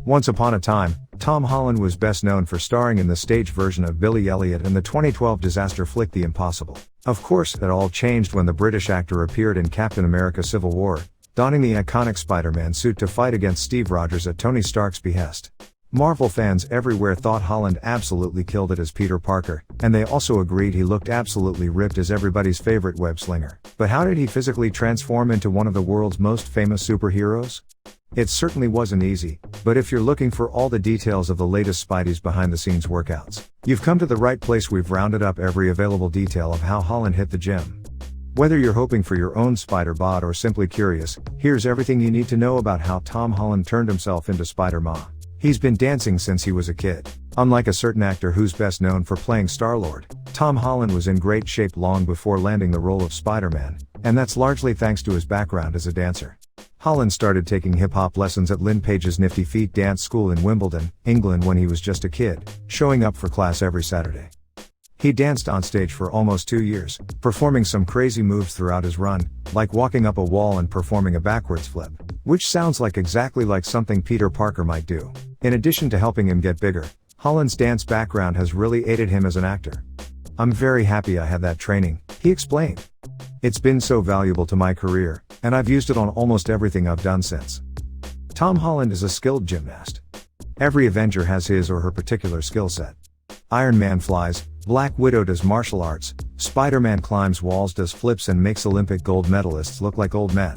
Once upon a time, Tom Holland was best known for starring in the stage version of Billy Elliot in the 2012 disaster flick The Impossible. Of course, that all changed when the British actor appeared in Captain America: Civil War, donning the iconic Spider-Man suit to fight against Steve Rogers at Tony Stark's behest. Marvel fans everywhere thought Holland absolutely killed it as Peter Parker, and they also agreed he looked absolutely ripped as everybody's favorite web-slinger. But how did he physically transform into one of the world's most famous superheroes? It certainly wasn't easy, but if you're looking for all the details of the latest Spidey's behind-the-scenes workouts, you've come to the right place. We've rounded up every available detail of how Holland hit the gym. Whether you're hoping for your own Spider-Bot or simply curious, here's everything you need to know about how Tom Holland turned himself into Spider-Man. He's been dancing since he was a kid. Unlike a certain actor who's best known for playing Star-Lord, Tom Holland was in great shape long before landing the role of Spider-Man, and that's largely thanks to his background as a dancer. Holland started taking hip-hop lessons at Lynn Paige's Nifty Feet dance school in Wimbledon, England when he was just a kid, showing up for class every Saturday. He danced on stage for almost 2 years, performing some crazy moves throughout his run, like walking up a wall and performing a backwards flip, which sounds like exactly like something Peter Parker might do. In addition to helping him get bigger, Holland's dance background has really aided him as an actor. "I'm very happy I had that training," he explained. "It's been so valuable to my career, and I've used it on almost everything I've done since." Tom Holland is a skilled gymnast. Every Avenger has his or her particular skill set. Iron Man flies, Black Widow does martial arts, Spider-Man climbs walls, does flips, and makes Olympic gold medalists look like old men.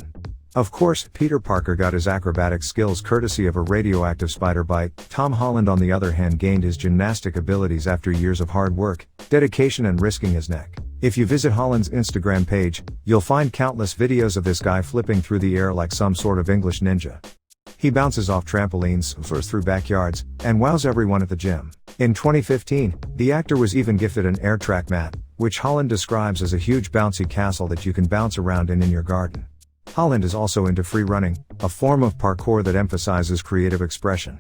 Of course, Peter Parker got his acrobatic skills courtesy of a radioactive spider bite. Tom Holland, on the other hand, gained his gymnastic abilities after years of hard work, dedication, and risking his neck. If you visit Holland's Instagram page, you'll find countless videos of this guy flipping through the air like some sort of English ninja. He bounces off trampolines, soars through backyards, and wows everyone at the gym. In 2015, the actor was even gifted an air track mat, which Holland describes as a huge bouncy castle that you can bounce around in your garden. Holland is also into free running, a form of parkour that emphasizes creative expression.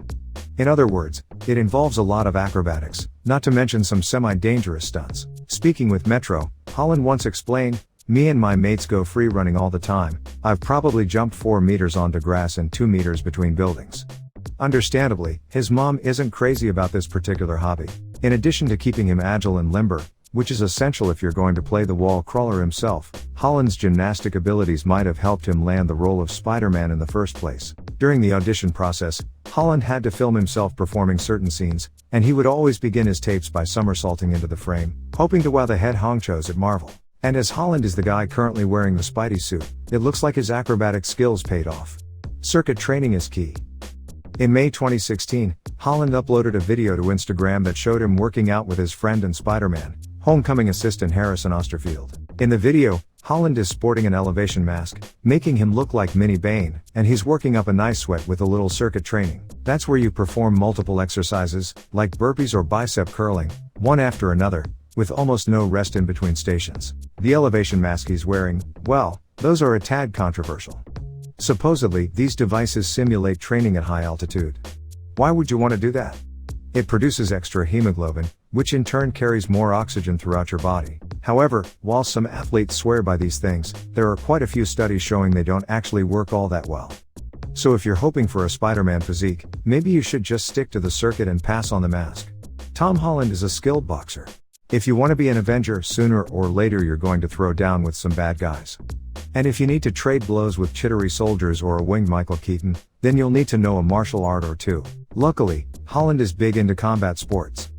In other words, it involves a lot of acrobatics, not to mention some semi-dangerous stunts. Speaking with Metro, Holland once explained, "Me and my mates go free running all the time. I've probably jumped 4 meters onto grass and 2 meters between buildings." Understandably, his mom isn't crazy about this particular hobby. In addition to keeping him agile and limber, which is essential if you're going to play the wall crawler himself, Holland's gymnastic abilities might have helped him land the role of Spider-Man in the first place. During the audition process, Holland had to film himself performing certain scenes, and he would always begin his tapes by somersaulting into the frame, hoping to wow the head honchos at Marvel. And as Holland is the guy currently wearing the Spidey suit, it looks like his acrobatic skills paid off. Circuit training is key. In May 2016, Holland uploaded a video to Instagram that showed him working out with his friend and Spider-Man, Homecoming assistant Harrison Osterfield. In the video, Holland is sporting an elevation mask, making him look like Mini Bane, and he's working up a nice sweat with a little circuit training. That's where you perform multiple exercises, like burpees or bicep curling, one after another, with almost no rest in between stations. The elevation mask he's wearing, well, those are a tad controversial. Supposedly, these devices simulate training at high altitude. Why would you want to do that? It produces extra hemoglobin, which in turn carries more oxygen throughout your body. However, while some athletes swear by these things, there are quite a few studies showing they don't actually work all that well. So if you're hoping for a Spider-Man physique, maybe you should just stick to the circuit and pass on the mask. Tom Holland is a skilled boxer. If you want to be an Avenger, sooner or later you're going to throw down with some bad guys. And if you need to trade blows with chittery soldiers or a winged Michael Keaton, then you'll need to know a martial art or two. Luckily, Holland is big into combat sports.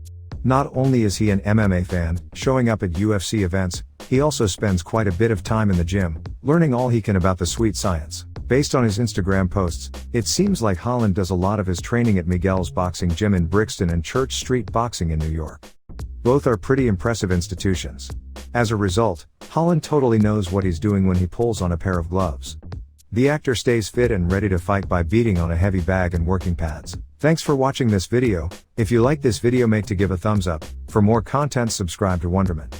Not only is he an MMA fan, showing up at UFC events, he also spends quite a bit of time in the gym, learning all he can about the sweet science. Based on his Instagram posts, it seems like Holland does a lot of his training at Miguel's Boxing Gym in Brixton and Church Street Boxing in New York. Both are pretty impressive institutions. As a result, Holland totally knows what he's doing when he pulls on a pair of gloves. The actor stays fit and ready to fight by beating on a heavy bag and working pads. Thanks for watching this video. If you like this video, make to give a thumbs up. For more content, subscribe to Wonderment.